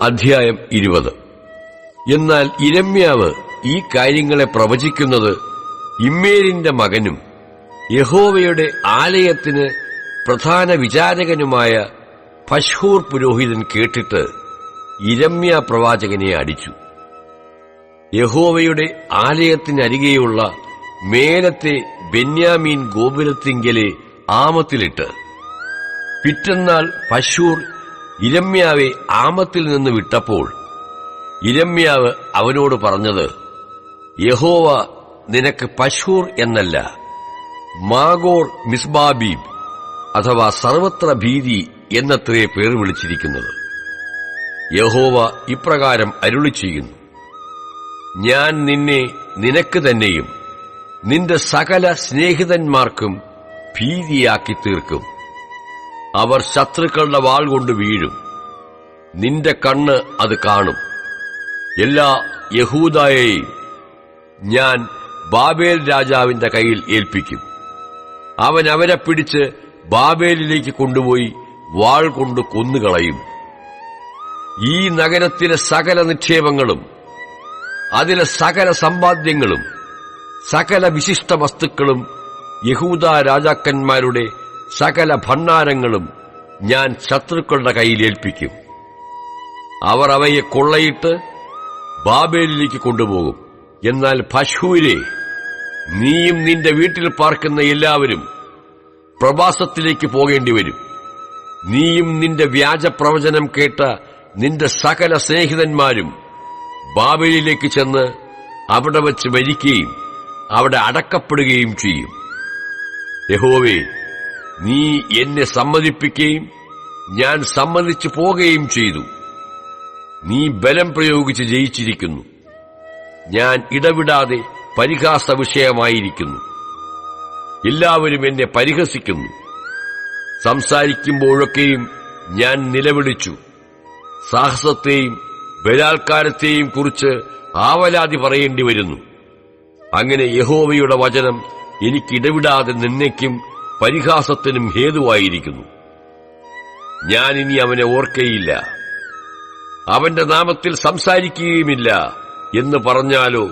അധ്യായം 20. എന്നാൽ യിരെമ്യാവ് ഈ കാര്യങ്ങളെ പ്രവചിക്കുന്നത് ഇമ്മേരിന്റെ മകനും യഹോവയുടെ ആലയത്തിന് പ്രധാന വിചാരകനുമായ പശ്ഹൂർ പുരോഹിതൻ കേട്ടിട്ട് യിരെമ്യാ പ്രവാചകനെ അടിച്ചു. യഹോവയുടെ ആലയത്തിനരികെയുള്ള മേലത്തെ ബെന്യാമീൻ ഗോപുരത്തിങ്കലെ ആമത്തിലിട്ട്. പിറ്റന്നാൾ പശ്ഹൂർ യിരെമ്യാവെ ആമത്തിൽ നിന്ന് വിട്ടപ്പോൾ യിരെമ്യാവ് അവനോട് പറഞ്ഞത്, യഹോവ നിനക്ക് പശ്ഹൂർ എന്നല്ല, മാഗോർ മിസ്ബാബീബ് അഥവാ സർവത്ര ഭീതി എന്നത്രേ പേർ വിളിച്ചിരിക്കുന്നത്. യഹോവ ഇപ്രകാരം അരുളി ചെയ്യുന്നു, ഞാൻ നിന്നെ നിനക്ക് തന്നെയും നിന്റെ സകല സ്നേഹിതന്മാർക്കും ഭീതിയാക്കി തീർക്കും. അവർ ശത്രുക്കളുടെ വാൾ കൊണ്ട് വീഴും. നിന്റെ കണ്ണ് അത് കാണും. എല്ലാ യഹൂദയെയും ഞാൻ ബാബേൽ രാജാവിന്റെ കയ്യിൽ ഏൽപ്പിക്കും. അവൻ അവരെ പിടിച്ച് ബാബേലിലേക്ക് കൊണ്ടുപോയി വാൾ കൊണ്ട് കൊന്നുകളയും. ഈ നഗരത്തിലെ സകല നിക്ഷേപങ്ങളും അതിലെ സകല സമ്പാദ്യങ്ങളും സകല വിശിഷ്ട വസ്തുക്കളും യഹൂദാ രാജാക്കന്മാരുടെ സകല ഭണ്ഡാരങ്ങളും ഞാൻ ശത്രുക്കളുടെ കയ്യിൽ ഏൽപ്പിക്കും. അവർ അവയെ കൊള്ളയിട്ട് ബാബേലിലേക്ക് കൊണ്ടുപോകും. എന്നാൽ പശ്ഹൂരെ, നീയും നിന്റെ വീട്ടിൽ പാർക്കുന്ന എല്ലാവരും പ്രവാസത്തിലേക്ക് പോകേണ്ടിവരും. നീയും നിന്റെ വ്യാജപ്രവചനം കേട്ട നിന്റെ സകല സ്നേഹിതന്മാരും ബാബേലിലേക്ക് ചെന്ന് അവിടെ വച്ച് മരിക്കുകയും അവിടെ അടക്കപ്പെടുകയും ചെയ്യും. യഹോവേ, നീ എന്നെ സമ്മതിപ്പിക്കുകയും ഞാൻ സമ്മതിച്ചു പോകുകയും ചെയ്തു. നീ ബലം പ്രയോഗിച്ച് ജയിച്ചിരിക്കുന്നു. ഞാൻ ഇടവിടാതെ പരിഹാസ വിഷയമായിരിക്കുന്നു. എല്ലാവരും എന്നെ പരിഹസിക്കുന്നു. സംസാരിക്കുമ്പോഴൊക്കെയും ഞാൻ നിലവിളിച്ചു. സാഹസത്തെയും ബലാത്കാരത്തെയും കുറിച്ച് ആവലാതി പറയേണ്ടി വരുന്നു. അങ്ങനെ യഹോവയുടെ വചനം എനിക്കിടവിടാതെ നിന്നയ്ക്കും പരിഹാസത്തിനും ഹേതുവായിരിക്കുന്നു. ഞാനിനി അവനെ ഓർക്കയില്ല, അവന്റെ നാമത്തിൽ സംസാരിക്കുകയുമില്ല എന്ന് പറഞ്ഞാലോ,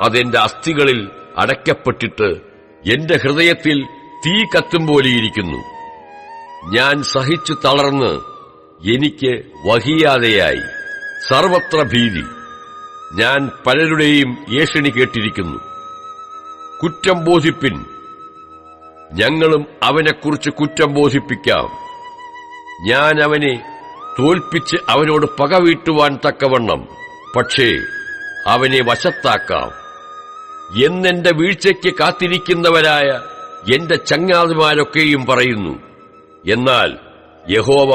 അതെന്റെ അസ്ഥികളിൽ അടയ്ക്കപ്പെട്ടിട്ട് എന്റെ ഹൃദയത്തിൽ തീ കത്തും പോലെയിരിക്കുന്നു. ഞാൻ സഹിച്ചു തളർന്ന് എനിക്ക് വഹിയാതെയായി. സർവത്ര ഭീതി. ഞാൻ പലരുടെയും ഏഷണി കേട്ടിരിക്കുന്നു. കുറ്റം ബോധിപ്പിൻ, ഞങ്ങളും അവനെക്കുറിച്ച് കുറ്റം ബോധിപ്പിക്കാം. ഞാൻ അവനെ തോൽപ്പിച്ച് അവനോട് പകവീട്ടുവാൻ തക്കവണ്ണം പക്ഷേ അവനെ വശത്താക്കാം എന്നെന്റെ വീഴ്ചയ്ക്ക് കാത്തിരിക്കുന്നവരായ എന്റെ ചങ്ങാതിമാരൊക്കെയും പറയുന്നു. എന്നാൽ യഹോവ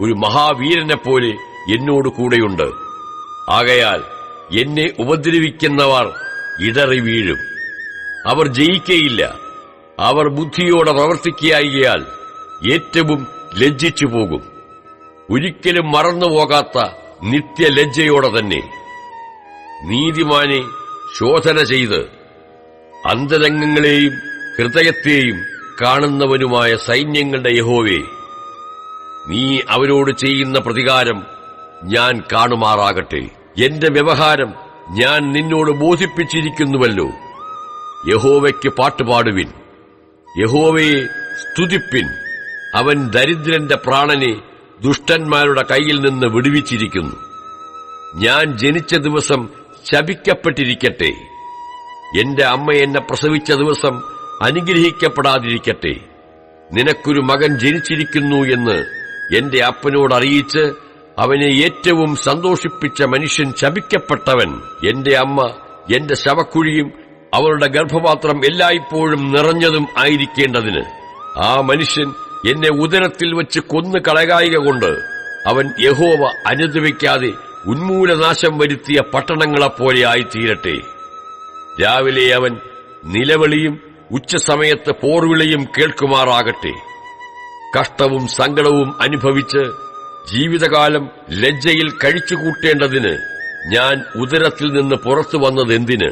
ഒരു മഹാവീരനെപ്പോലെ എന്നോട് കൂടെയുണ്ട്. ആകയാൽ എന്നെ ഉപദ്രവിക്കുന്നവർ ഇടറി വീഴും. അവർ ജയിക്കയില്ല. അവർ ബുദ്ധിയോടെ പ്രവർത്തിക്കുകയാൽ ഏറ്റവും ലജ്ജിച്ചു പോകും. ഒരിക്കലും മറന്നുപോകാത്ത നിത്യലജ്ജയോടെ തന്നെ. നീതിമാനെ ശോധന ചെയ്ത് അന്തരംഗങ്ങളെയും ഹൃദയത്തെയും കാണുന്നവനുമായ സൈന്യങ്ങളുടെ യഹോവേ, നീ അവരോട് ചെയ്യുന്ന പ്രതികാരം ഞാൻ കാണുമാറാകട്ടെ. എന്റെ വ്യവഹാരം ഞാൻ നിന്നോട് ബോധിപ്പിച്ചിരിക്കുന്നുവല്ലോ. യഹോവയ്ക്ക് പാട്ടുപാടുവിൻ, യഹോവയെ സ്തുതിപ്പിൻ. അവൻ ദരിദ്രന്റെ പ്രാണനെ ദുഷ്ടന്മാരുടെ കയ്യിൽ നിന്ന് വിടുവിച്ചിരിക്കുന്നു. ഞാൻ ജനിച്ച ദിവസം ശപിക്കപ്പെട്ടിരിക്കട്ടെ. എന്റെ അമ്മ എന്നെ പ്രസവിച്ച ദിവസം അനുഗ്രഹിക്കപ്പെടാതിരിക്കട്ടെ. നിനക്കൊരു മകൻ ജനിച്ചിരിക്കുന്നു എന്ന് എന്റെ അപ്പനോട് അറിയിച്ച് അവനെ ഏറ്റവും സന്തോഷിപ്പിച്ച മനുഷ്യൻ ശപിക്കപ്പെട്ടവൻ. എന്റെ അമ്മ എന്റെ ശവക്കുഴിയും അവളുടെ ഗർഭപാത്രം എല്ലായ്പ്പോഴും നിറഞ്ഞതും ആയിരിക്കേണ്ടതിന് ആ മനുഷ്യൻ എന്നെ ഉദരത്തിൽ വെച്ച് കൊന്നു കളകായികൊണ്ട് അവൻ യഹോവ അനുദപിക്കാതെ ഉന്മൂലനാശം വരുത്തിയ പട്ടണങ്ങളെപ്പോലെ ആയിത്തീരട്ടെ. രാവിലെ അവൻ നിലവിളിയും ഉച്ചസമയത്ത് പോർവിളിയും കേൾക്കുമാറാകട്ടെ. കഷ്ടവും സങ്കടവും അനുഭവിച്ച് ജീവിതകാലം ലജ്ജയിൽ കഴിച്ചുകൂട്ടേണ്ടതിന് ഞാൻ ഉദരത്തിൽ നിന്ന് പുറത്തു വന്നതെന്തിന്?